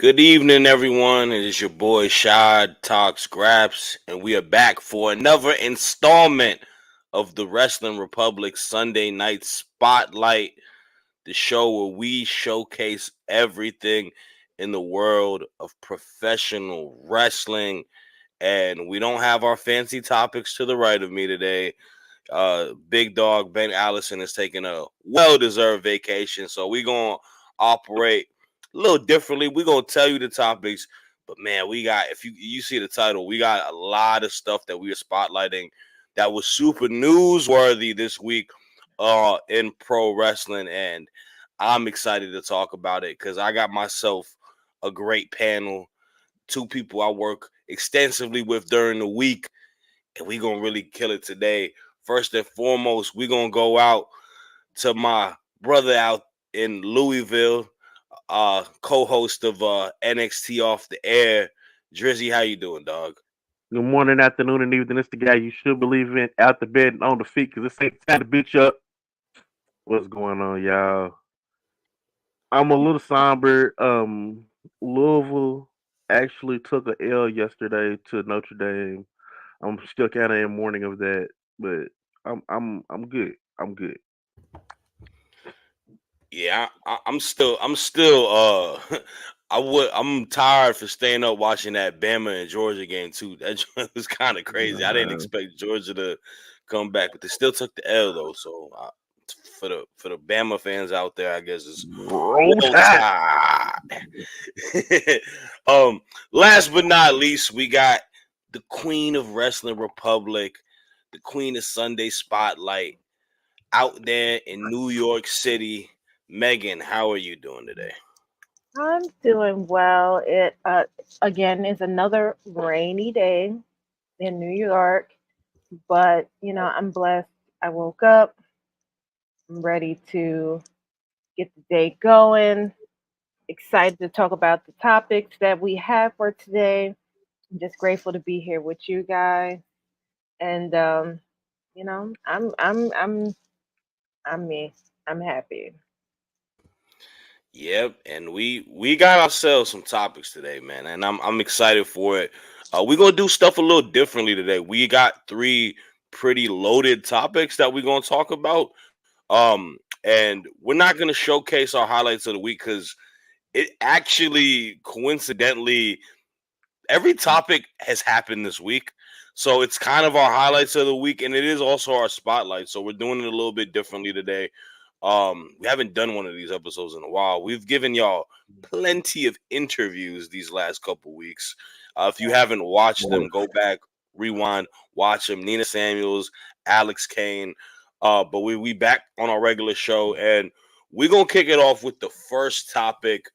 Good evening, everyone. It is your boy Shad Talks Graps, and we are back for another installment of the Wrestling Republic Sunday Night Spotlight, the show where we showcase everything in the world of professional wrestling. And we don't have our fancy topics to the right of me today. Big dog Ben Allison is taking a well-deserved vacation, so we're gonna operate a little differently. We're gonna tell you the topics, but man, we got, if you see the title, we got a lot of stuff that we are spotlighting that was super newsworthy this week in pro wrestling, and I'm excited to talk about it because I got myself a great panel, two people I work extensively with during the week, and we're gonna really kill it today. First and foremost, we're gonna go out to my brother out in Louisville, co-host of NXT Off the Air. Dryzyy, how you doing, dog? Good morning, afternoon, and evening. It's the guy you should believe in out the bed and on the feet because this ain't time to bitch up. What's going on, y'all? I'm a little somber. Louisville actually took a L yesterday to Notre Dame. I'm still kind of in mourning of that, but I'm good. I'm good. Yeah, I'm still I'm tired for staying up watching that Bama and Georgia game too. That was kind of crazy. I didn't Uh, expect Georgia to come back, but they still took the L though. So for the Bama fans out there, I guess it's Roll roll Tide. tide. um, Last but not least, we got the Queen of Wrestling Republic, the Queen of Sunday Spotlight, out there in New York City. Megan, how are you doing today? I'm doing well. It again is another rainy day in New York, but I'm blessed. I woke up. I'm ready to get the day going. Excited to talk about the topics that we have for today. I'm just grateful to be here with you guys, and I'm me. I'm happy. Yep, and we got ourselves some topics today, man, and I'm excited for it. We're gonna do stuff a little differently today. We got three pretty loaded topics that we're gonna talk about. And we're not gonna showcase our highlights of the week because it actually coincidentally every topic has happened this week. So it's kind of our highlights of the week, and it is also our spotlight. So we're doing it a little bit differently today. We haven't done one of these episodes in a while. We've given y'all plenty of interviews these last couple weeks. If you haven't watched them, go back, rewind, watch them. Nina Samuels, Alex Kane. But we back on our regular show, and we're gonna kick it off with the first topic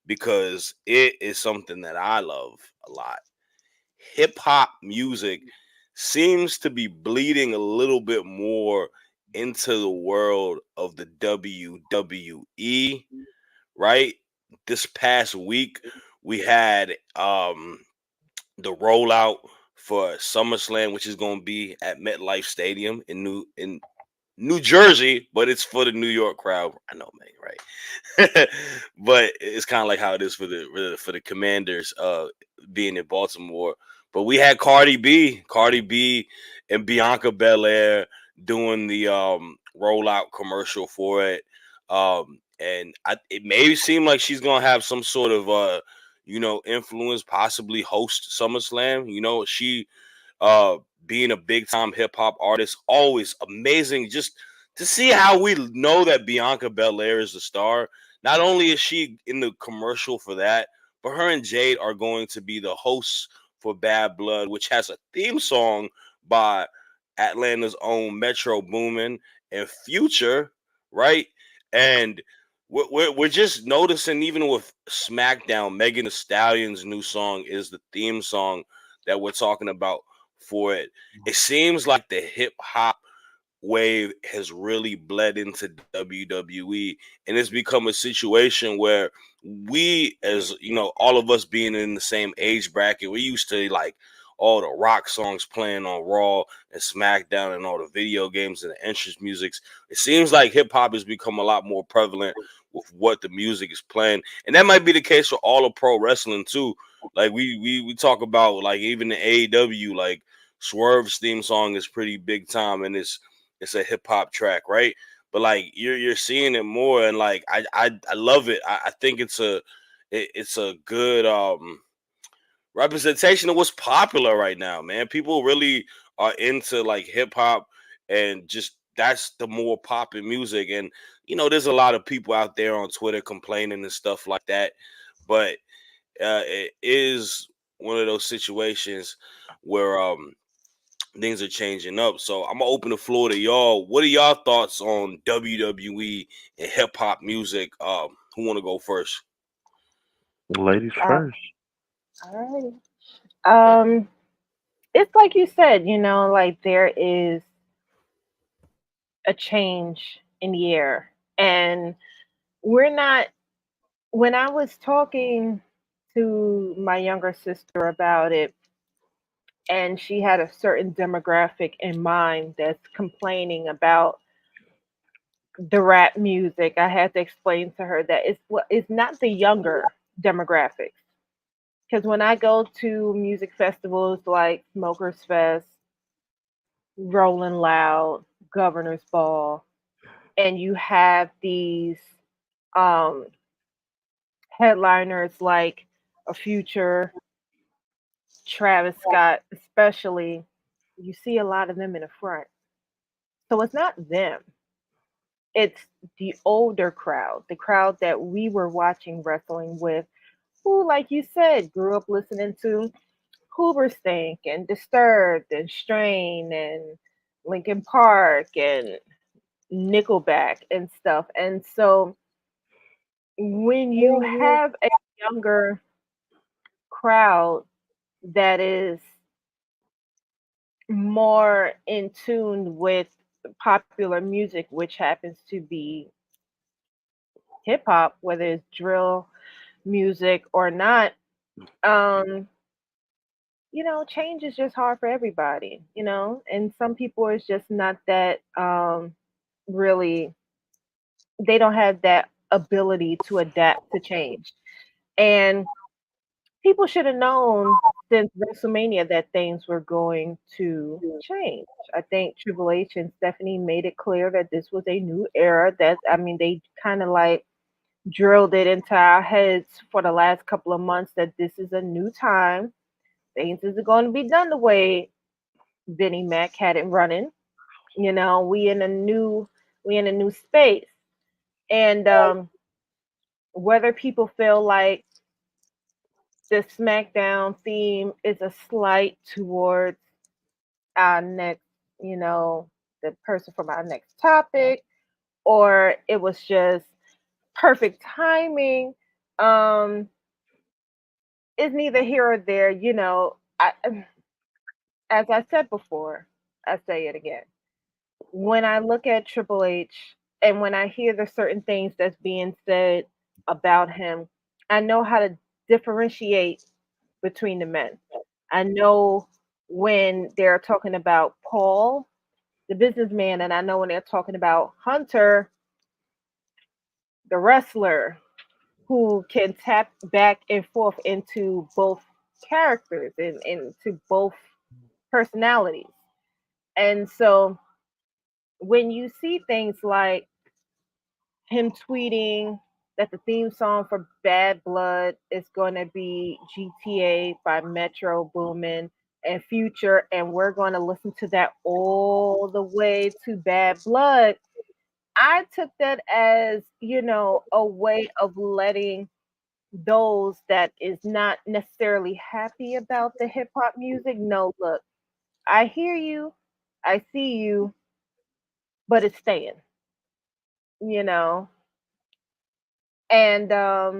because it is something that I love a lot. Hip hop music seems to be bleeding a little bit more into the world of the WWE, right? This past week we had the rollout for SummerSlam, which is going to be at MetLife Stadium in New Jersey, but it's for the New York crowd. I know, man, right? But it's kind of like how it is for the Commanders being in Baltimore. But we had Cardi B, and Bianca Belair doing the rollout commercial for it. And it may seem like she's gonna have some sort of influence, possibly host SummerSlam. She uh being a big time hip hop artist, always amazing just to see how we know that Bianca Belair is the star. Not only is she in the commercial for that, but her and Jade are going to be the hosts for Bad Blood, which has a theme song by Atlanta's own Metro Boomin and Future, right? And we're just noticing, even with SmackDown, Megan Thee Stallion's new song is the theme song that we're talking about for it. It seems like the hip hop wave has really bled into WWE, and it's become a situation where we, as all of us being in the same age bracket, we used to like all the rock songs playing on Raw and SmackDown and all the video games and the entrance musics. It seems like hip hop has become a lot more prevalent with what the music is playing, and that might be the case for all of pro wrestling too. Like we talk about like even the AEW, like Swerve's theme song is pretty big time, and it's a hip hop track, right? But like you're seeing it more, and like I love it. I think it's a good representation of what's popular right now, man. People really are into like hip hop, and just that's the more popping music. And there's a lot of people out there on Twitter complaining and stuff like that, but it is one of those situations where things are changing up. So I'm gonna open the floor to y'all. What are y'all thoughts on WWE and hip hop music? Who want to go first? Ladies Uh, first. all right. It's like you said, like there is a change in the air, and we're not. When I was talking to my younger sister about it, and she had a certain demographic in mind that's complaining about the rap music, I had to explain to her that it's not the younger demographics. Because when I go to music festivals like Smokers Fest, Rolling Loud, Governor's Ball, and you have these um, headliners like a Future, Travis Scott, especially, you see a lot of them in the front. So it's not them. It's the older crowd, the crowd that we were watching wrestling with, who, like you said, grew up listening to Hooverstank and Disturbed and Strain and Linkin Park and Nickelback and stuff. And so when you have a younger crowd that is more in tune with popular music, which happens to be hip hop, whether it's drill music or not, um, change is just hard for everybody, and some people it's just not that really, they don't have that ability to adapt to change. And people should have known since WrestleMania that things were going to change. I think Triple H and Stephanie made it clear that this was a new era. That I mean, they kind of like drilled it into our heads for the last couple of months that this is a new time. Things isn't going to be done the way Vinnie Mac had it running. We in a new space, and whether people feel like the SmackDown theme is a slight towards our next, you know, the person from our next topic, or it was just perfect timing. Um, is neither here or there. As I said before, I say it again. When I look at Triple H and when I hear the certain things that's being said about him, I know how to differentiate between the men. I know when they're talking about Paul, the businessman, and I know when they're talking about Hunter, the wrestler, who can tap back and forth into both characters and into both personalities. And so when you see things like him tweeting that the theme song for Bad Blood is going to be GTA by Metro Boomin and Future, and we're going to listen to that all the way to Bad Blood. I took that as, a way of letting those that is not necessarily happy about the hip hop music know, look, I hear you, I see you, but it's staying, you know. And I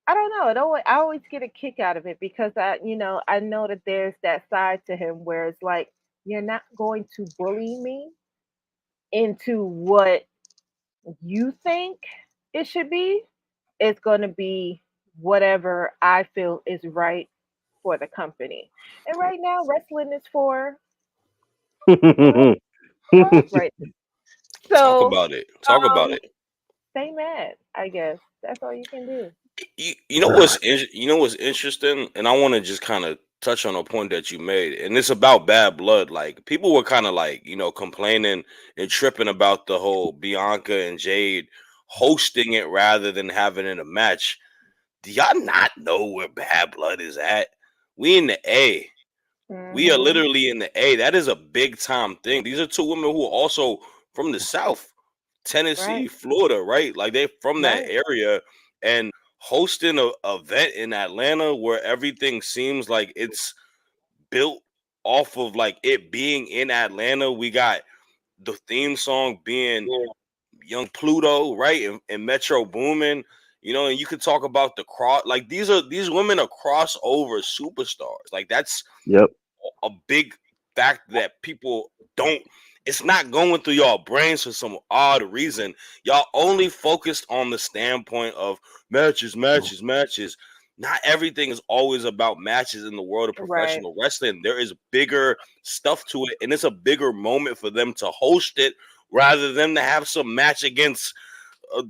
don't know. I always get a kick out of it because I know that there's that side to him where it's like, you're not going to bully me into what you think it should be. It's going to be whatever I feel is right for the company. And right now, wrestling is for love right now. Talk So, about it. Talk about um, it. stay mad, I guess. That's all you can do. You know what's you know what's interesting, and I want to just kind of touch on a point that you made, and it's about Bad Blood. Like people were kind of like complaining and tripping about the whole Bianca and Jade hosting it rather than having it in a match. Do y'all not know where Bad Blood is at? We in the A. We are Hmm. literally in the A. That is a big time thing. These are two women who are also from the South, Right, Tennessee, Florida, right? Like they're from that right, area, and hosting a event in Atlanta where everything seems like it's built off of like it being in Atlanta. We got the theme song being Young Pluto, right? And Metro Boomin. And you could talk about the cross. Like these women are crossover superstars. Like that's Yep. a big fact that people don't. It's not going through y'all brains for some odd reason. Y'all only focused on the standpoint of matches, matches, matches. Not everything is always about matches in the world of right. professional wrestling. There is bigger stuff to it, and it's a bigger moment for them to host it rather than to have some match against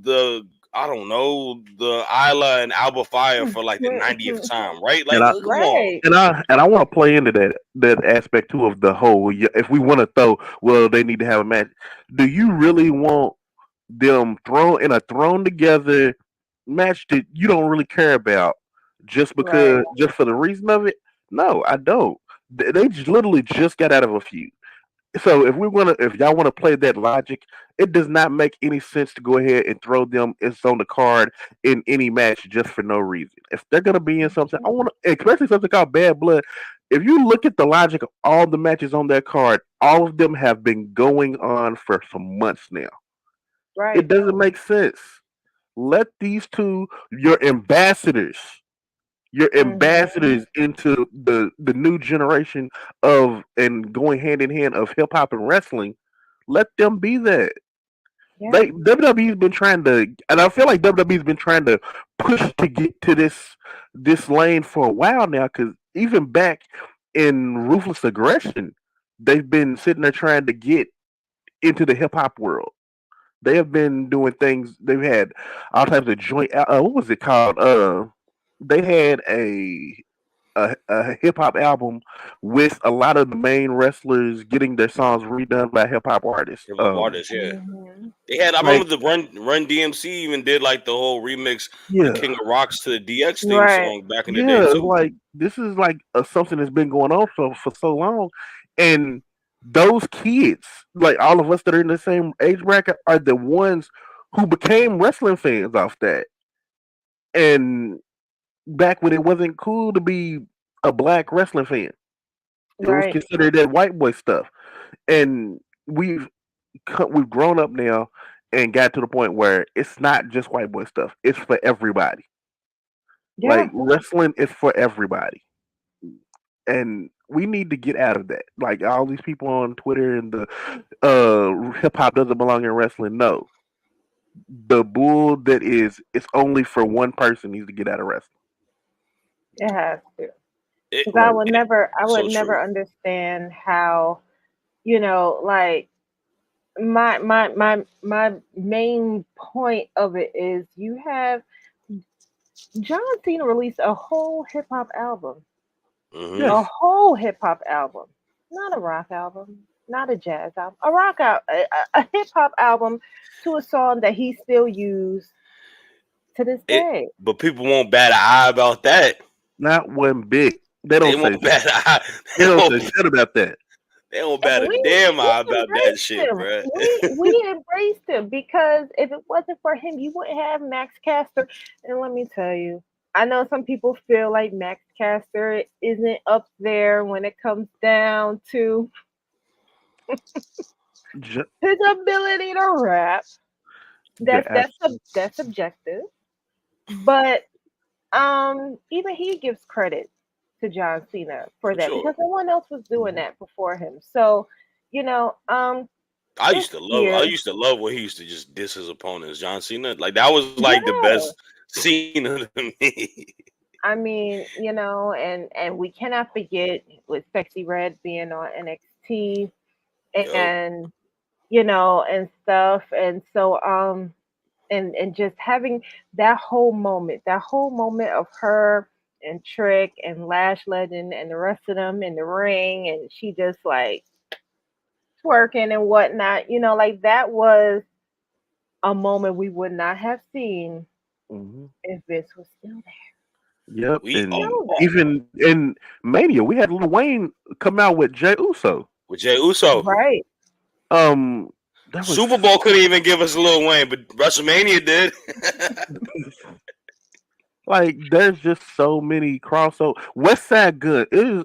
the I don't know the Isla and Alba Fire for like the 90th time, right? And Like, I come on. Right. and I want to play into that aspect too of the whole. If we want to throw, well, they need to have a match. Do you really want them thrown together match that you don't really care about Right. just for the reason of it? No, I don't. They just literally just got out of a feud. So if y'all want to play that logic, it does not make any sense to go ahead and throw them it's on the card in any match just for no reason. If they're gonna be in something, I want to, especially something called Bad Blood. If you look at the logic of all the matches on that card, all of them have been going on for some months now. It Right. doesn't make sense. Let these two, your ambassadors, your Hmm. ambassadors into the new generation of and going hand in hand of hip hop and wrestling. Let them be that. Yeah. They WWE's been trying to, and I feel like WWE's been trying to push to get to this lane for a while now. Because even back in Ruthless Aggression, they've been sitting there trying to get into the hip hop world. They have been doing things. They've had all types of joint. What was it called? They had a hip hop album with a lot of the main wrestlers getting their songs redone by hip hop artists. Hip hop artists, yeah. Hmm. They had. I Like remember the Run DMC even did like the whole remix, the yeah, King of Rocks to the DX theme Right. song back in the day yeah. too. Like this is like something that's been going on for so long, and those kids, like all of us that are in the same age bracket, are the ones who became wrestling fans off that. And back when it wasn't cool to be a black wrestling fan, it was Right. considered that white boy stuff. And we've grown up now and got to the point where it's not just white boy stuff. It's for everybody. Like Yeah. wrestling is for everybody. And we need to get out of that. Like all these people on Twitter and the hip hop doesn't belong in wrestling. No. The bull that is it's only for one person needs to get out of wrestling. It has to. It, Because Like I would so true. never understand how, like my main point of it is you have John Cena released a whole hip hop album, Hmm. yes. a whole hip hop album, not a rock album, not a jazz album, a a hip hop album to a song that he still used to this It, day. but people won't bat an eye about that. Not one bit. They They don't won't say bat an eye. they don't say shit about that. They won't bat a damn We eye about that embraced shit, him. bruh. We embraced him because if it wasn't for him, you wouldn't have Max Caster. And let me tell you, I know some people feel like Max Caster isn't up there when it comes down to Ju- his ability to rap. ju- as- That's subjective. But even he gives credit to John Cena for For that sure. because no one else was doing that before him. So, you know, um, this I year, used to love when he used to just diss his opponents, John Cena. Like that was like the yeah. best Cena to me. I mean, and we cannot forget with Sexy Red being on NXT Yo, and and stuff. And so and just having that whole moment of her and Trick and Lash Legend and the rest of them in the ring, and she just like twerking and whatnot, like that was a moment we would not have seen Hmm. if Vince was still Yep, we and there. even in Mania, we had Lil Wayne come out with Jay Uso. with Jay Uso. Right. Um, that was Super Bowl couldn't even give us Lil Wayne, but WrestleMania did. like there's just so many crossover. West Side Gun it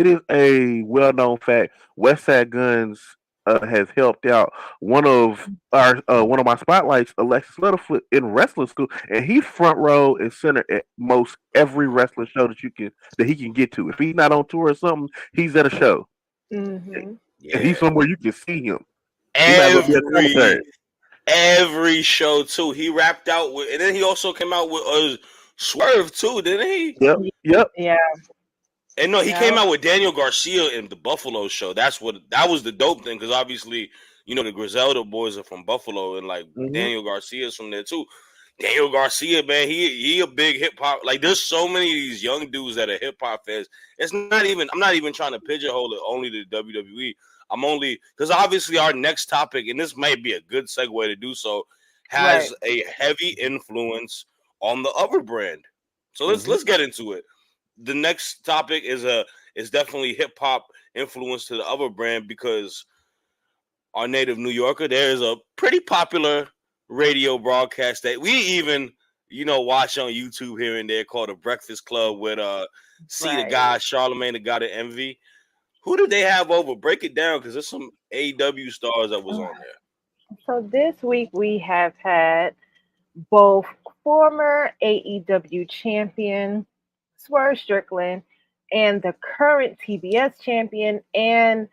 is a well known fact. West Side Guns has helped out one of my spotlights, Alexis Littlefoot, in wrestling school, and he front row and center at most every wrestling show that he can get to. If he's not on tour or something, he's at a show. Mm-hmm. And he's Yeah, somewhere you can see him. He might as well be a every commentary. every show too. He rapped out with, and then he also came out with Swerve too, didn't he? Yep, yep. Yeah. And no, he Yeah. came out with Daniel Garcia in the Buffalo show. That was the dope thing, because obviously, the Griselda boys are from Buffalo, and like Hmm. Daniel Garcia's from there too. Daniel Garcia, man, he a big hip hop. Like, there's so many of these young dudes that are hip hop fans. It's not even. I'm not even trying to pigeonhole it only to WWE. I'm only because obviously our next topic, and this might be a good segue to do so, Right. has a heavy influence on the other brand. So let's Hmm. let's get into it. The next topic is definitely hip hop influence to the other brand, because our native New Yorker, there is a pretty popular radio broadcast that we even watch on YouTube here and there, called the Breakfast Club, with C the Right. guy, Charlemagne the God of Envy. Who did they have over? Break it down, because there's some AEW stars that was on there. So this week we have had both former AEW champion Swerve Strickland and the current TBS champion and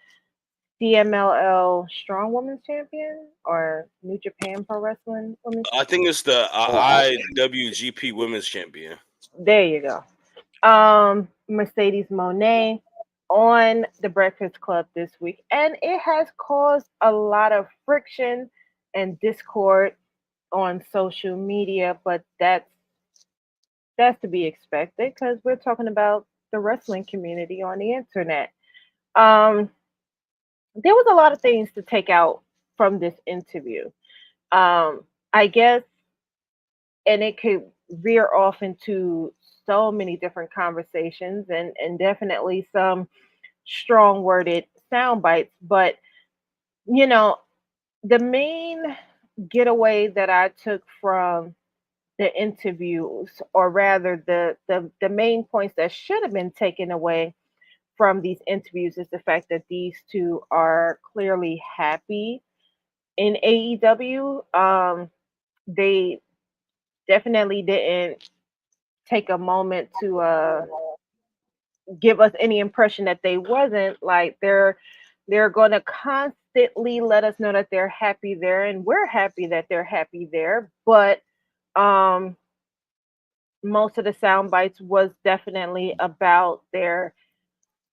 CMLL Strong Women's champion or New Japan Pro Wrestling Women's. I think it's the IWGP Women's Champion. There you go. Mercedes Monet on the Breakfast Club this week, and it has caused a lot of friction and discord on social media, but that's to be expected because we're talking about the wrestling community on the internet. Um, there was a lot of things to take out from this interview. I guess, and it could veer off into so many different conversations and definitely some strong worded sound bites. But, you know, the main getaway that I took from the interviews, or rather the main points that should have been taken away from these interviews, is the fact that these two are clearly happy in AEW. They definitely didn't take a moment to give us any impression that they wasn't. Like they're going to constantly let us know that they're happy there, and we're happy that they're happy there. But um most of the sound bites was definitely about their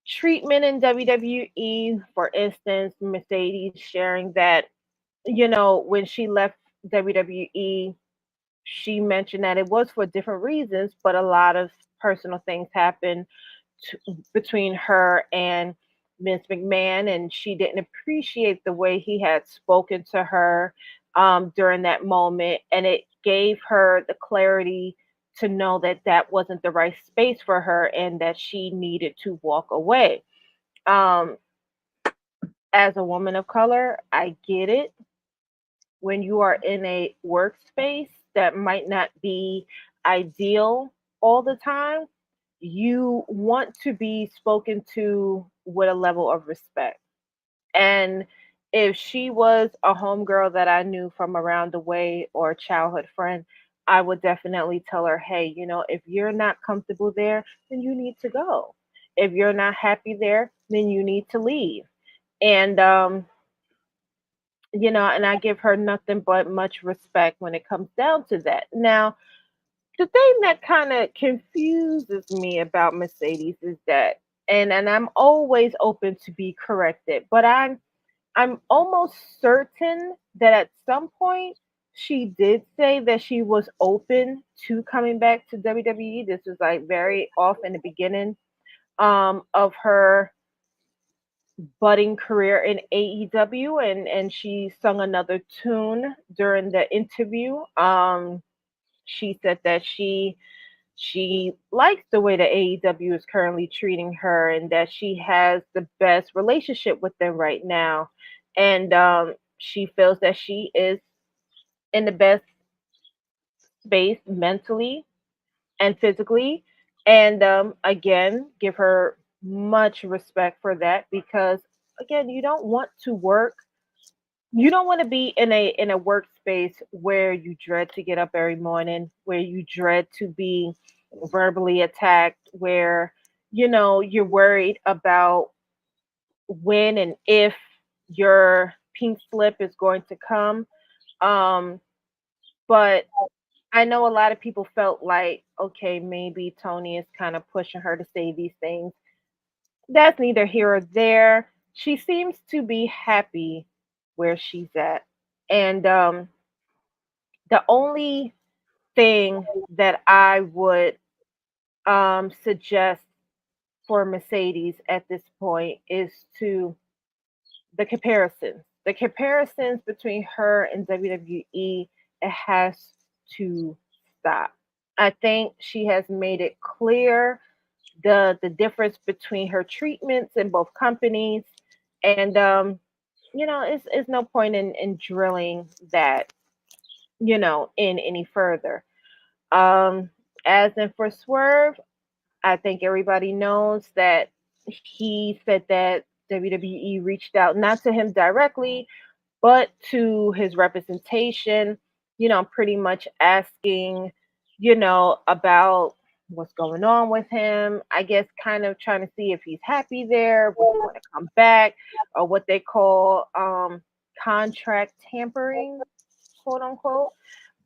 treatment in WWE. For instance, Mercedes sharing that, when she left WWE, she mentioned that it was for different reasons, but a lot of personal things happened between her and Vince McMahon, and she didn't appreciate the way he had spoken to her during that moment, and it gave her the clarity to know that that wasn't the right space for her and that she needed to walk away. Um, as a woman of color, I get it. When you are in a workspace that might not be ideal all the time, you want to be spoken to with a level of respect. And if she was a homegirl that I knew from around the way or a childhood friend, I would definitely tell her, hey, if you're not comfortable there, then you need to go. If you're not happy there, then you need to leave. And and I give her nothing but much respect when it comes down to that. Now, the thing that kind of confuses me about Mercedes is that, and I'm always open to be corrected, but I'm almost certain that at some point she did say that she was open to coming back to WWE. This was like very off in the beginning of her budding career in AEW, and she sung another tune during the interview. She said that she likes the way that AEW is currently treating her and that she has the best relationship with them right now. And she feels that she is in the best space mentally and physically. And again, give her much respect for that because, again, you don't want to work. You don't want to be in a workspace where you dread to get up every morning, where you dread to be verbally attacked, where you're worried about when and if your pink slip is going to come. Um, but I know a lot of people felt like, okay, maybe Tony is kind of pushing her to say these things. That's neither here or there. She seems to be happy where she's at. And the only thing that I would suggest for Mercedes at this point is to the comparisons between her and WWE. It has to stop. I think she has made it clear the difference between her treatments in both companies, and it's no point in drilling that in any further. Um, as in for Swerve, I think everybody knows that he said that WWE reached out not to him directly, but to his representation, pretty much asking, about what's going on with him. I guess kind of trying to see if he's happy there, would he want to come back, or what they call contract tampering, quote unquote.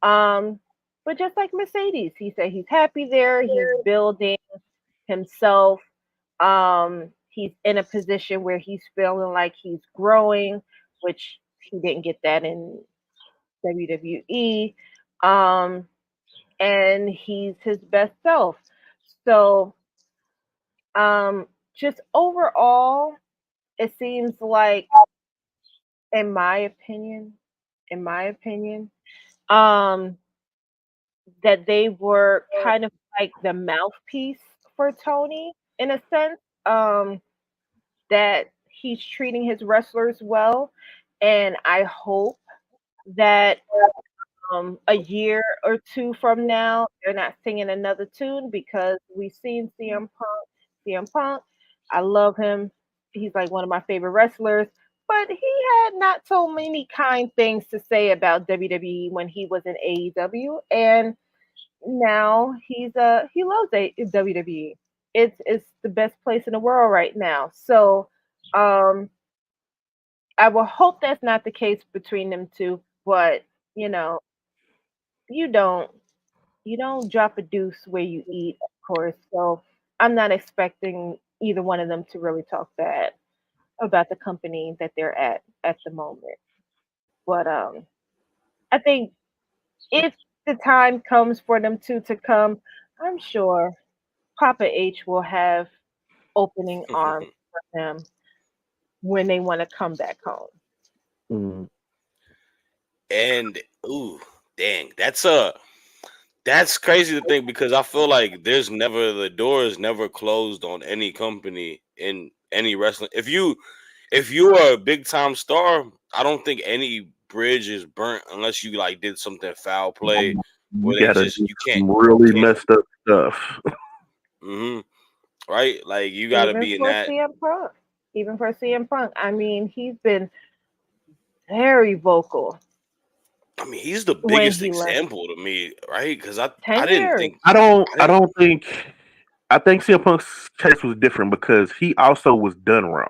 Um, but just like Mercedes, he said he's happy there. He's building himself. He's in a position where he's feeling like he's growing, which he didn't get that in WWE. Um, and he's his best self. So, just overall, it seems like, in my opinion, in my opinion, um, that they were kind of like the mouthpiece for Tony in a sense. That he's treating his wrestlers well, and I hope that a year or two from now they're not singing another tune because we've seen CM Punk. CM Punk, I love him. He's like one of my favorite wrestlers, but he had not so many kind things to say about WWE when he was in AEW, and now he loves WWE. It's the best place in the world right now. So um I will hope that's not the case between them two, but you know, you don't you don't drop a deuce where you eat, of course. So I'm not expecting either one of them to really talk bad about the company that they're at the moment. But I think if the time comes for them two to come, I'm sure Papa H will have opening arms for them when they want to come back home. Mm. And ooh, dang, that's crazy to think because I feel like the door is never closed on any company in any wrestling. If you are a big time star, I don't think any bridge is burnt unless you like did something foul play You where they gotta just do some really messed up stuff. hmm right? Like you gotta Even be in for that. CM Punk. Even for CM Punk. I mean, he's been very vocal I mean, he's the when biggest he left. example to me, right? Because I 10 didn't years. think I I didn't. don't think I think CM Punk's case was different because he also was done wrong.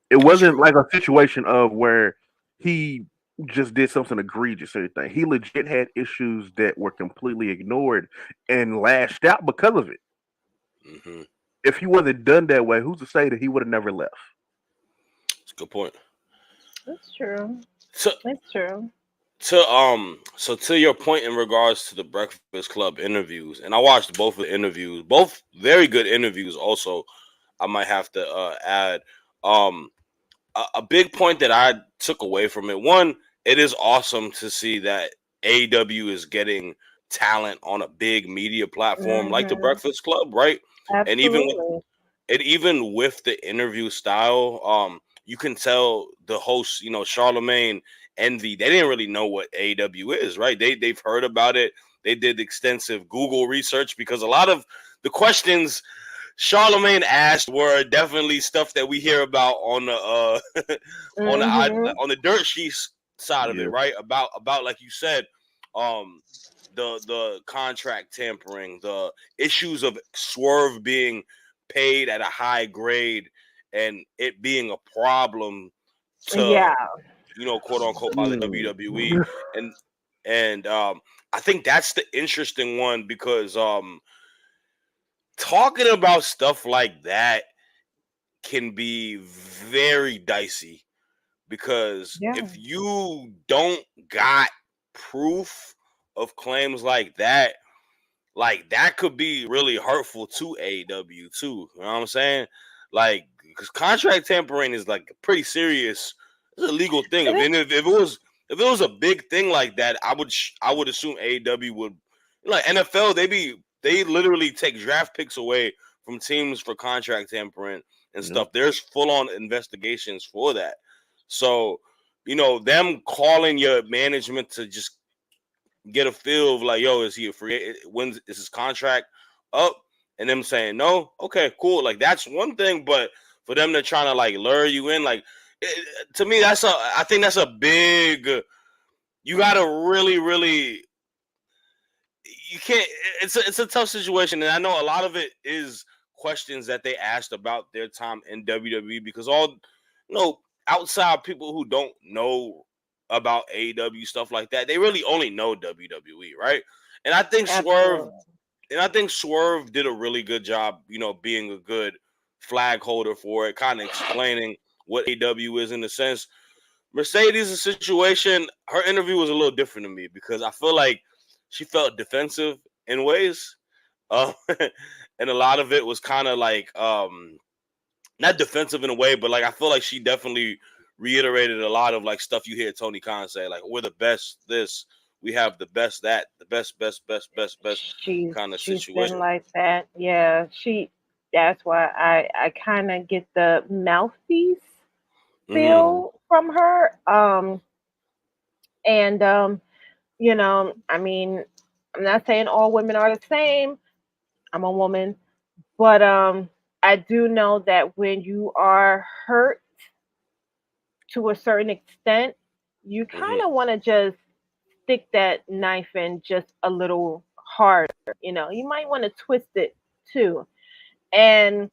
It That's wasn't true. like a situation of where he just did something egregious or anything. He legit had issues that were completely ignored and lashed out because of it. Mm-hmm. If he wasn't done that way, who's to say that he would have never left? That's a good point. That's true. So That's true. so to your point in regards to the Breakfast Club interviews, and I watched both of the interviews, both very good interviews. Also, I might have to add um a big point that I took away from it. One, it is awesome to see that AEW is getting talent on a big media platform like the Hmm. Breakfast Club, right? And Absolutely. even with the interview style, you can tell the hosts, Charlemagne, Envy, they didn't really know what AEW is, right? They've heard about it. They did extensive Google research because a lot of the questions Charlemagne asked were definitely stuff that we hear about on the Hmm. on the dirt sheets side of it, Yeah. right? About like you said, um, the contract tampering, the issues of Swerve being paid at a high grade, and it being a problem to Yeah. quote unquote by the Mm. WWE, and and I think that's the interesting one because talking about stuff like that can be very dicey because Yeah. if you don't got proof of claims like that could be really hurtful to AEW too. You know what I'm saying? Like, because contract tampering is like pretty serious. It's a legal thing. It is. If it was a big thing like that, I would assume AEW would, like NFL. They literally take draft picks away from teams for contract tampering and Yep. stuff. There's full on investigations for that. So them calling your management to just get a feel of like, yo, is he a free? When is his contract up? And them saying no, okay, cool. Like that's one thing, but for them to trying to like lure you in, like to me, I think that's a big. You gotta really, really. You can't. It's a tough situation, and I know a lot of it is questions that they asked about their time in WWE because all outside people who don't know about AEW stuff like that, they really only know WWE, right? And I think Swerve Absolutely. and I think Swerve did a really good job, being a good flag holder for it, kind of explaining what AEW is in a sense. Mercedes' situation, her interview was a little different to me because I feel like she felt defensive in ways. Uh, and a lot of it was kind of like not defensive in a way, but like I feel like she definitely reiterated a lot of like stuff you hear Tony Khan say, like we're the best this, we have the best that, the best kind of She's been situation. like that. Yeah. That's why I kind of get the mouthpiece Mm-hmm. Mm. feel from her. And I mean, I'm not saying all women are the same. I'm a woman, but I do know that when you are hurt to a certain extent, you kind Mm-hmm. of want to just stick that knife in just a little harder. You might want to twist it too. And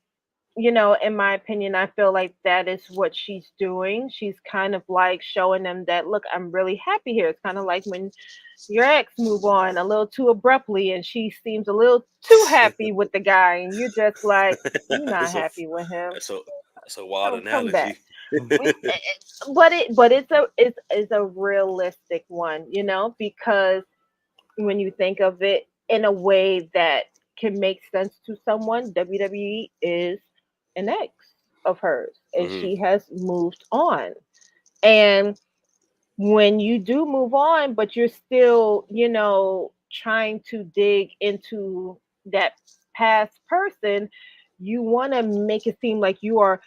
in my opinion, I feel like that is what she's doing. She's kind of like showing them that, look, I'm really happy here. It's kind of like when your ex move on a little too abruptly and she seems a little too happy with the guy and you're just like, you're not it's a happy with him. that's a that's a wild Come back. analogy. But it's a realistic one, because when you think of it in a way that can make sense to someone, WWE is an ex of hers and Mm-hmm. she has moved on. And when you do move on, but you're still, trying to dig into that past person, you want to make it seem like you are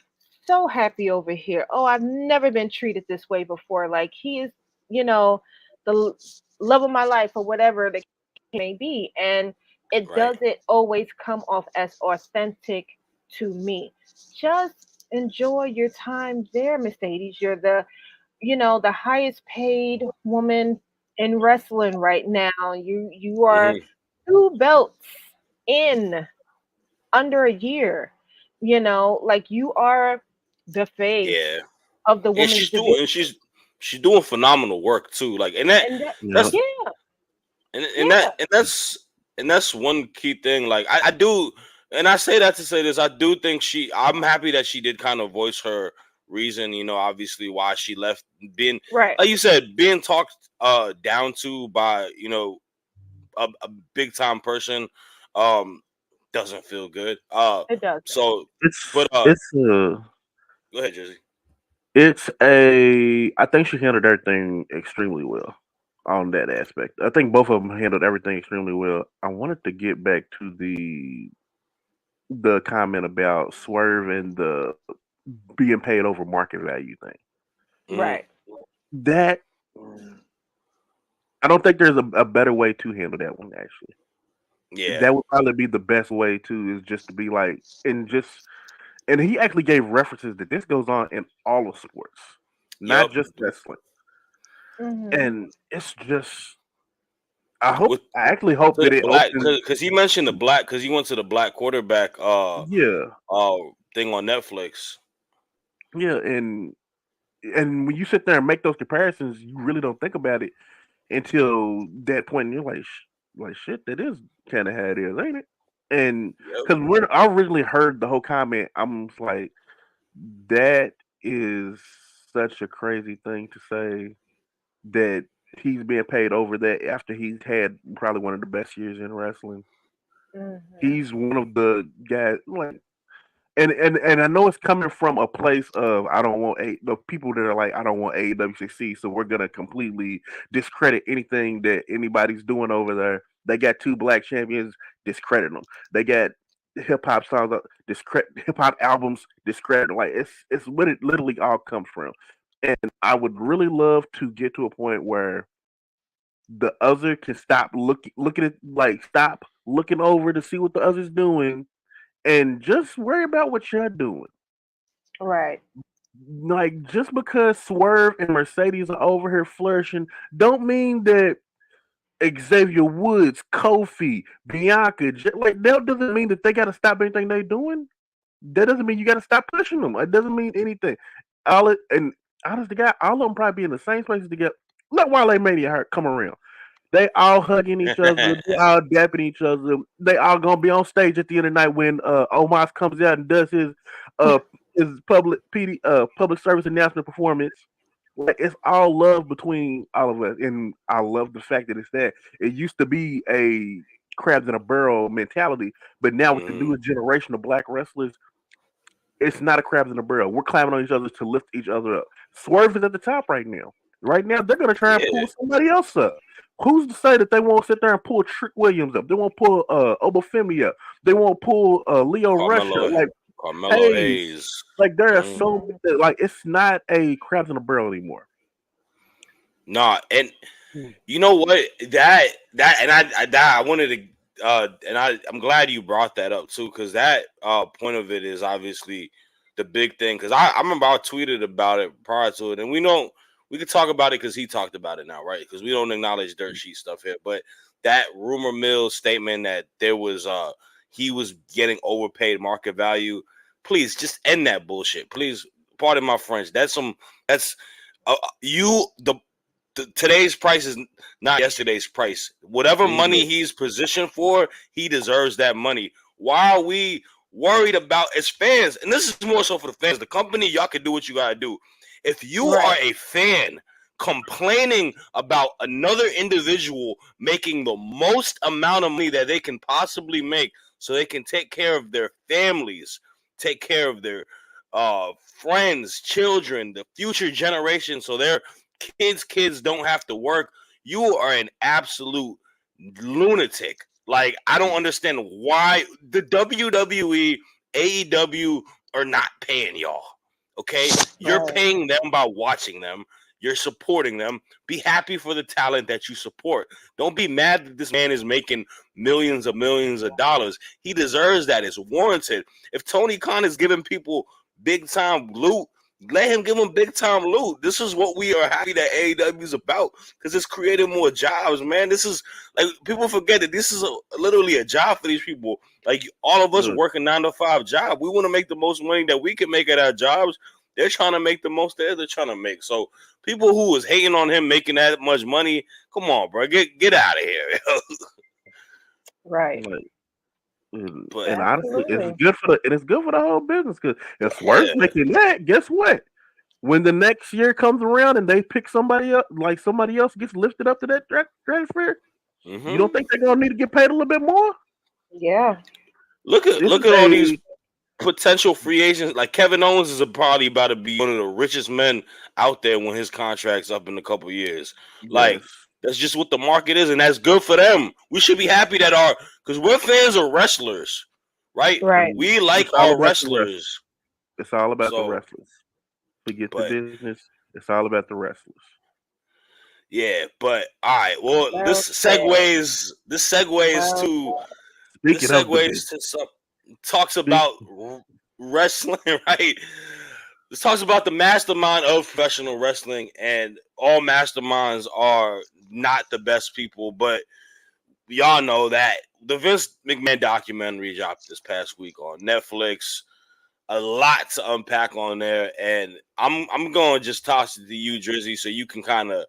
so happy over here. Oh, I've never been treated this way before. Like he is, the love of my life or whatever the case may be. And it Right. doesn't always come off as authentic to me. Just enjoy your time there, Mercedes. You're the highest paid woman in wrestling right now. You are Mm-hmm. two belts in under a year. Like you are the face Yeah. of the And women's division. she's she's doing phenomenal work too. Like, and that's yeah. and that's one key thing. Like, I do, and I say that to say this. I do think I'm happy that she did kind of voice her reason. Obviously why she left. Being right, like you said, being talked down to by a big time person doesn't feel good. it does. So, It's but it's go ahead, Dryzyy. I think she handled everything extremely well on that aspect. I think both of them handled everything extremely well. I wanted to get back to the comment about Swerve and the being paid over market value thing. Right. That I don't think there's a better way to handle that one actually. Yeah. That would probably be the best way too, is just to be like and he actually gave references that this goes on in all of sports, not just wrestling. And it's just I actually hope that it opens, because he mentioned the black, because he went to the black quarterback thing on Netflix. Yeah, and when you sit there and make those comparisons, you really don't think about it until that point, and you're like shit, that is kind of how it is, ain't it? And because I originally heard the whole comment, I'm just like, that is such a crazy thing to say, that he's being paid over that after he's had probably one of the best years in wrestling. He's one of the guys, like, and I know it's coming from a place of I don't want the people that are like, I don't want AEW to succeed, so we're gonna completely discredit anything that anybody's doing over there. They got two black champions, discredit them. They got hip hop songs, discredit hip hop albums, discredit them. Like, it's what it literally all comes from. And I would really love to get to a point where the other can stop looking at, like, stop looking over to see what the other's doing and just worry about what you're doing. Right. Like, just because Swerve and Mercedes are over here flourishing, don't mean that Xavier Woods, Kofi, Bianca, like, that doesn't mean that they got to stop anything they're doing. That doesn't mean you got to stop pushing them. It doesn't mean anything. And honest to God, all of them probably be in the same places together. Let Wale Mania come around. They all hugging each other. They all dapping each other. They all gonna be on stage at the end of the night when Omos comes out and does his public public service announcement performance. Like, it's all love between all of us, and I love the fact that it's that. It used to be a crabs in a barrel mentality, but now with the newest generation of black wrestlers, it's not a crabs in a barrel. We're climbing on each other to lift each other up. Swerve is at the top right now. Right now, they're gonna try and pull somebody else up. Who's to say that they won't sit there and pull Trick Williams up? They won't pull Obafemi up. They won't pull Leo Rush up. Like, Carmelo Hayes. Like, there are so many, like, it's not a crabs in a barrel anymore. Nah, and you know what? I wanted to I'm glad you brought that up too, because that point of it is obviously the big thing. Because I remember I tweeted about it prior to it, and we could talk about it because he talked about it now, right? Because we don't acknowledge dirt sheet stuff here. But that rumor mill statement that there was he was getting overpaid market value, please just end that bullshit. Please, pardon my French. Today's price is not yesterday's price. Whatever money he's positioned for, he deserves that money. Why are we worried about, as fans? And this is more so for the fans. The company, y'all can do what you gotta do. If you are a fan complaining about another individual making the most amount of money that they can possibly make so they can take care of their families, take care of their friends, children, the future generation, so their kids don't have to work, you are an absolute lunatic. Like, I don't understand why the WWE, AEW are not paying y'all. Okay, you're paying them by watching them. You're supporting them. Be happy for the talent that you support. Don't be mad that this man is making millions of dollars. He deserves that. It's warranted. If Tony Khan is giving people big time loot, let him give them big time loot. This is what we are happy that AEW is about, because it's creating more jobs, man. This is, like, people forget that this is literally a job for these people. Like, all of us working 9 to 5 job. We want to make the most money that we can make at our jobs. they're trying to make the most they're trying to make. So people who was hating on him making that much money, come on, bro, get out of here. Right. Like, But and honestly, Absolutely. it's good for the whole business because if Swerve's yeah, making that, guess what? When the next year comes around and they pick somebody up, like somebody else gets lifted up to that stratosphere, you don't think they're gonna need to get paid a little bit more? Yeah. look This is at all these a potential free agents. Like Kevin Owens is probably about to be one of the richest men out there when his contract's up in a couple years. Like yes, that's just what the market is, and that's good for them. We should be happy that because we're fans of wrestlers, right? Right. We like it's all our about the wrestlers. wrestlers. It's all about the So, wrestlers. Forget the but business. It's all about the wrestlers. yeah, but all right. Well, Well said. Well said. this Speaking of the segues business, to some talks speak, about wrestling, right? This talks about the mastermind of professional wrestling, and all masterminds are not the best people, but y'all know that the Vince McMahon documentary dropped this past week on Netflix. A lot to unpack on there, and I'm going to just toss it to you, Dryzyy, so you can kind of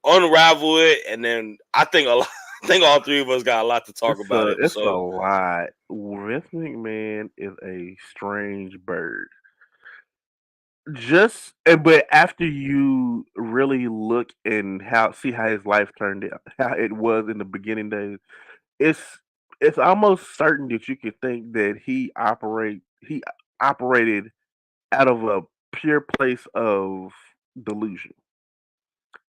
unravel it, and then I think I think all three of us got a lot to talk about it. it's a So lot. Vince McMahon is a strange bird. But after you really look and see how his life turned out, how it was in the beginning days, it's it's almost certain that you could think that he operated out of a pure place of delusion.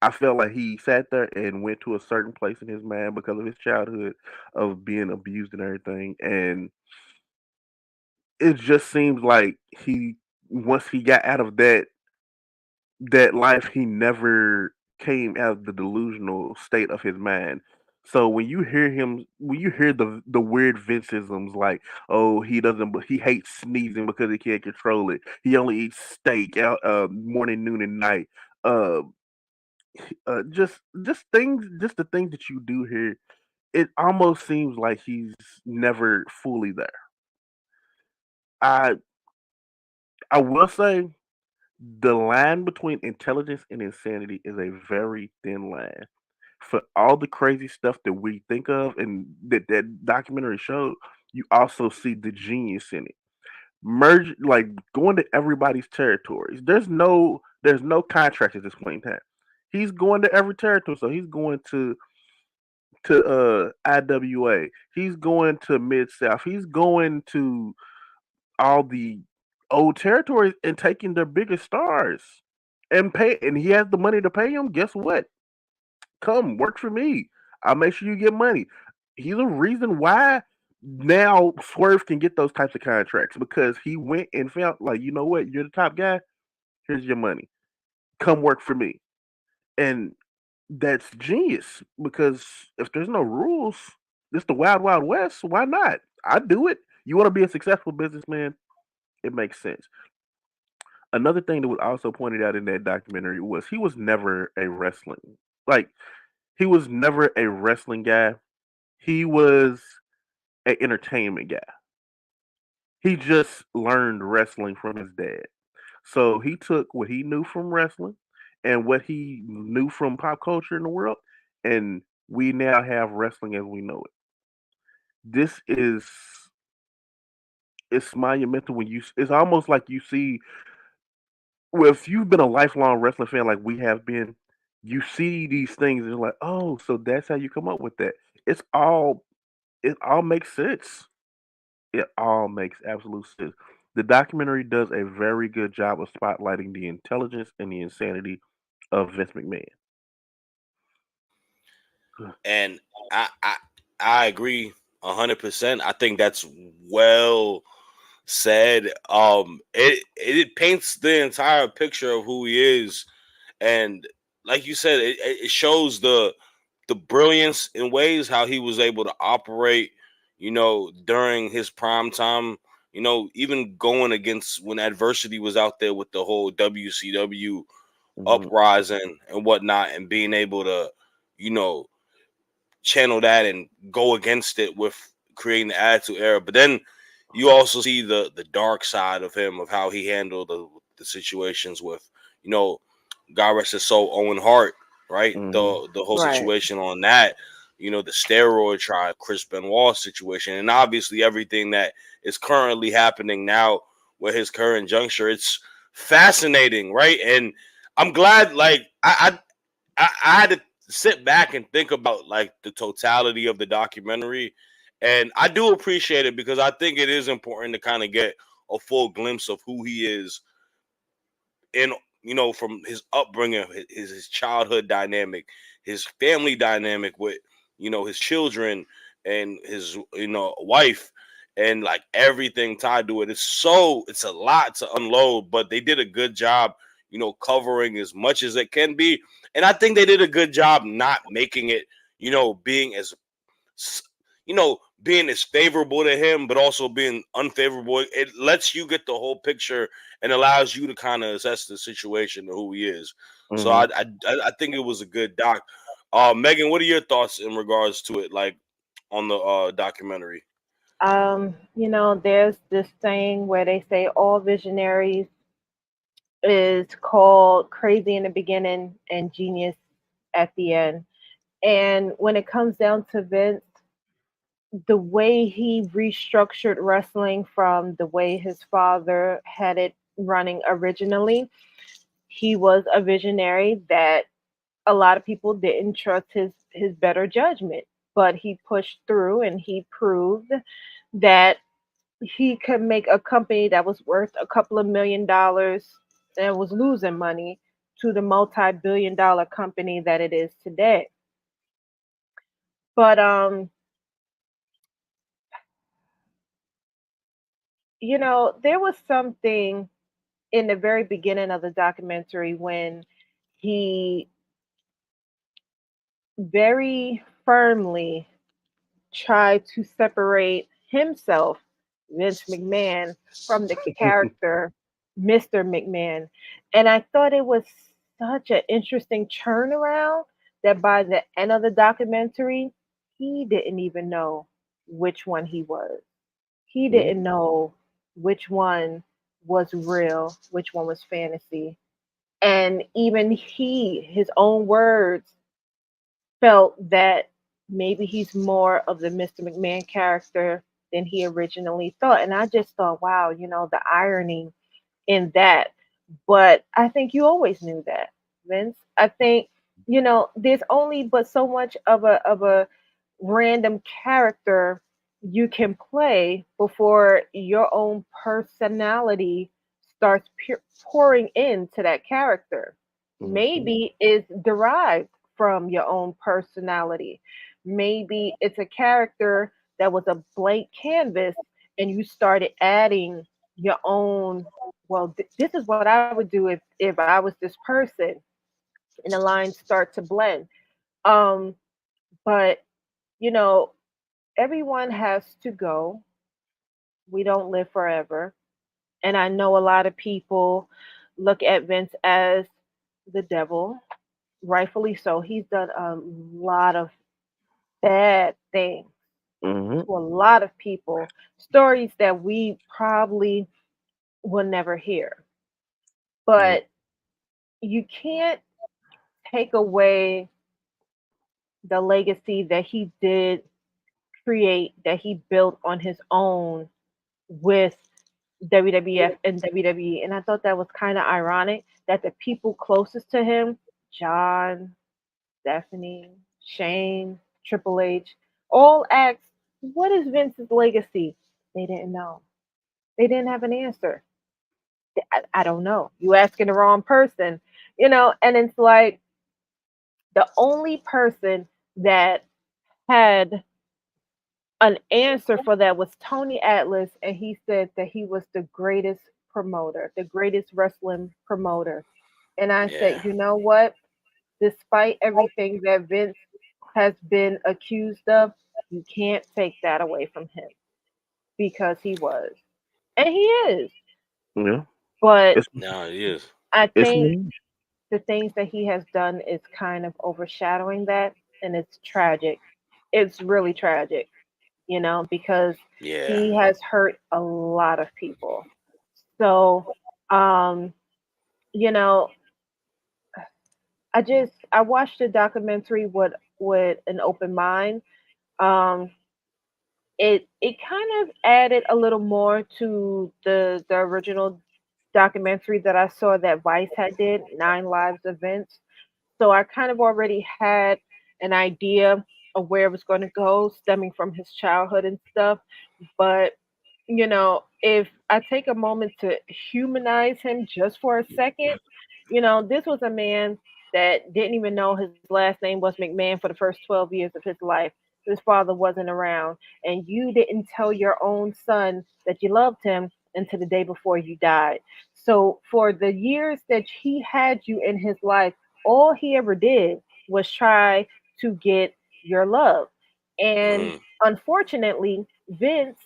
I felt like he sat there and went to a certain place in his mind because of his childhood of being abused and everything, and it just seems like he once he got out of that life, he never came out of the delusional state of his mind. So when you hear the weird Vinceisms like, oh, he hates sneezing because he can't control it. He only eats steak out morning, noon, and night. Uh, just the things that you do here. It almost seems like he's never fully there. I I will say the line between intelligence and insanity is a very thin line. For all the crazy stuff that we think of and that documentary showed, you also see the genius in it. Merge like going to everybody's territories. There's no contract at this point in time. He's going to every territory, so he's going to IWA. He's going to Mid South. He's going to all the old territories and taking their biggest stars and he has the money to pay them. Guess what? Come work for me. I'll make sure you get money. He's a reason why now Swerve can get those types of contracts because he went and found like, you know what, you're the top guy. Here's your money. Come work for me. And that's genius because if there's no rules, it's the wild, wild west. Why not? I do it. You want to be a successful businessman? It makes sense. Another thing that was also pointed out in that documentary was he was never a wrestling like he was never a wrestling guy. He was an entertainment guy. He just learned wrestling from his dad. So he took what he knew from wrestling and what he knew from pop culture in the world, and we now have wrestling as we know it. This is it's monumental when it's almost like you see well, if you've been a lifelong wrestling fan like we have been, you see these things and you're like, oh, so that's how you come up with that. It's all it all makes sense. It all makes absolute sense. The documentary does a very good job of spotlighting the intelligence and the insanity of Vince McMahon. and I agree 100%. I think that's well said. It paints the entire picture of who he is, and like you said, it shows the brilliance in ways how he was able to operate, during his prime time. Even going against when adversity was out there with the whole WCW Mhm. uprising and whatnot, and being able to, you know, channel that and go against it with creating the Attitude Era. But then you also see the dark side of him, of how he handled the situations with, you know, God rest his soul, Owen Hart, right? The whole Right. situation on that, you know, the steroid trial, Chris Benoit situation, and obviously everything that is currently happening now with his current juncture. It's fascinating, right? And I'm glad, like, I had to sit back and think about like the totality of the documentary, and I do appreciate it because I think it is important to kind of get a full glimpse of who he is in, you know, from his upbringing, his childhood dynamic, his family dynamic with, you know, his children and his, you know, wife, and like everything tied to it. It's a lot to unload, but they did a good job, you know, covering as much as it can be. And I think they did a good job not making it, you know, being as, you know, being as favorable to him, but also being unfavorable. It lets you get the whole picture and allows you to kind of assess the situation of who he is. So I think it was a good doc. Megan, what are your thoughts in regards to it, like on the documentary? You know, there's this saying where they say all visionaries is called crazy in the beginning and genius at the end. And when it comes down to Vince, the way he restructured wrestling from the way his father had it running originally, he was a visionary that a lot of people didn't trust his better judgment, but he pushed through and he proved that he could make a company that was worth a couple of $1 million and was losing money to the multi-billion-dollar company that it is today. But you know, there was something in the very beginning of the documentary when he very firmly tried to separate himself, Vince McMahon, from the character Mr. McMahon. And I thought it was such an interesting turnaround that by the end of the documentary, he didn't even know which one he was. He didn't know which one was real, which one was fantasy. And even he, his own words, felt that maybe he's more of the Mr. McMahon character than he originally thought. And I just thought, wow, you know, the irony in that. But I think you always knew that, Vince. I think, you know, there's only but so much of a random character you can play before your own personality starts pouring into that character. Maybe it's derived from your own personality. Maybe it's a character that was a blank canvas and you started adding your own, well, this is what I would do if I was this person, and the lines start to blend. Um, but you know, everyone has to go. We don't live forever. And I know a lot of people look at Vince as the devil, rightfully so. He's done a lot of bad things to a lot of people, stories that we probably will never hear. But you can't take away the legacy that he did create, that he built on his own with WWF and WWE. And I thought that was kind of ironic that the people closest to him, John, Stephanie, Shane, Triple H, all asked, what is Vince's legacy? They didn't know. They didn't have an answer. I don't know. You asking the wrong person, you know, and it's like the only person that had an answer for that was Tony Atlas, and he said that he was the greatest promoter, the greatest wrestling promoter. And I Yeah, said, you know what? Despite everything that Vince has been accused of, you can't take that away from him because he was. And he is. Yeah. But It's no, it is. I it's think me. the things that he has done is kind of overshadowing that, and it's tragic. It's really tragic, you know, because Yeah, he has hurt a lot of people. So, um, you know, I watched the documentary with an open mind. Um, it kind of added a little more to the original documentary that I saw that Vice had did, Nine Lives Events. So I kind of already had an idea of where it was going to go, stemming from his childhood and stuff. But if I take a moment to humanize him just for a second, this was a man that didn't even know his last name was McMahon for the first 12 years of his life. His father wasn't around, and you didn't tell your own son that you loved him until the day before you died. So, for the years that he had you in his life, all he ever did was try to get your love. And Mm-hmm. unfortunately, Vince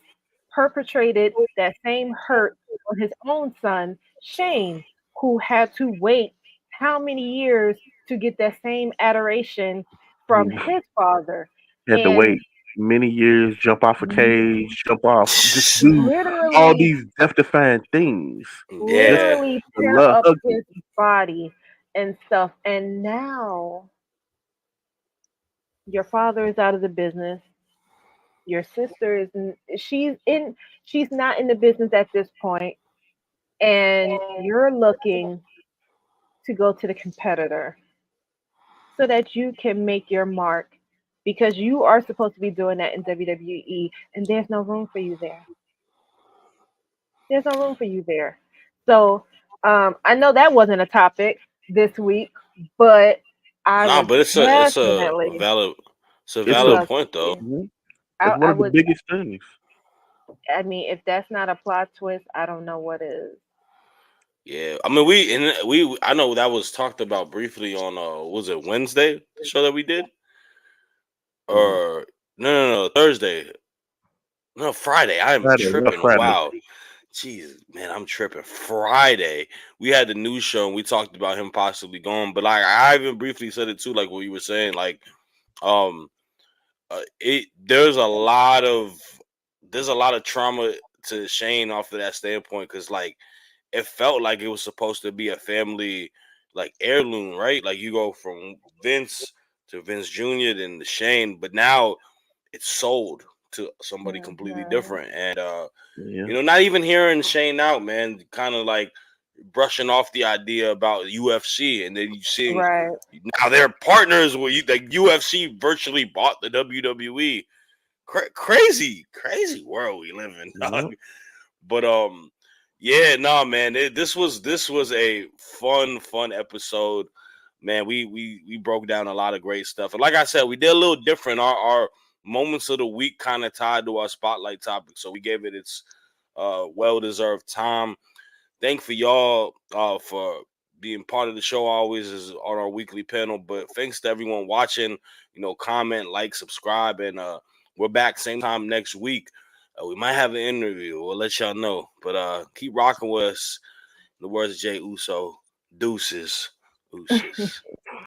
perpetrated that same hurt on his own son, Shane, who had to wait how many years to get that same adoration from He his father. had to And wait many years, jump off a cage, jump off, just do all literally, these death-defying things just Yeah. literally to tear love up hug you. his body and stuff. And now your father is out of the business. Your sister is she's not in the business at this point, and you're looking to go to the competitor so that you can make your mark, because you are supposed to be doing that in WWE, and there's no room for you there. There's no room for you there. So I know that wasn't a topic this week, but I Nah, would but it's a definitely valid It's a valid love point to though. see. mhm, it's I one of the would. biggest things. I mean, if that's not a plot twist, I don't know what is. Yeah, I mean we I know that was talked about briefly on was it Wednesday the show that we did Mhm. or no Thursday, no Friday. I'm Friday, rough tripping. Friday. Wow, jeez, man, I'm tripping. Friday we had the news show and we talked about him possibly going, but like I even briefly said it too, like what you were saying, like um it there's a lot of trauma to Shane off of that standpoint because like it felt like it was supposed to be a family like heirloom, right? Like you go from Vince to Vince Jr. then to Shane, but now it's sold to somebody completely Mhm. different. And Yeah. not even hearing Shane out, man, kind of like brushing off the idea about UFC, and then you seeing Right. now they're partners with you. Like UFC virtually bought the WWE. Crazy world we live in, Yeah. dog. But yeah, nah, man. This was a fun episode, man. We broke down a lot of great stuff, and like I said, we did a little different. Our moments of the week kind of tied to our spotlight topic, so we gave it its well deserved time. Thank for y'all for being part of the show. Always is on our weekly panel, but thanks to everyone watching. Comment, like, subscribe, and we're back same time next week. We might have an interview. We'll let y'all know. But keep rocking with us. In the words of Jay Uso, deuces.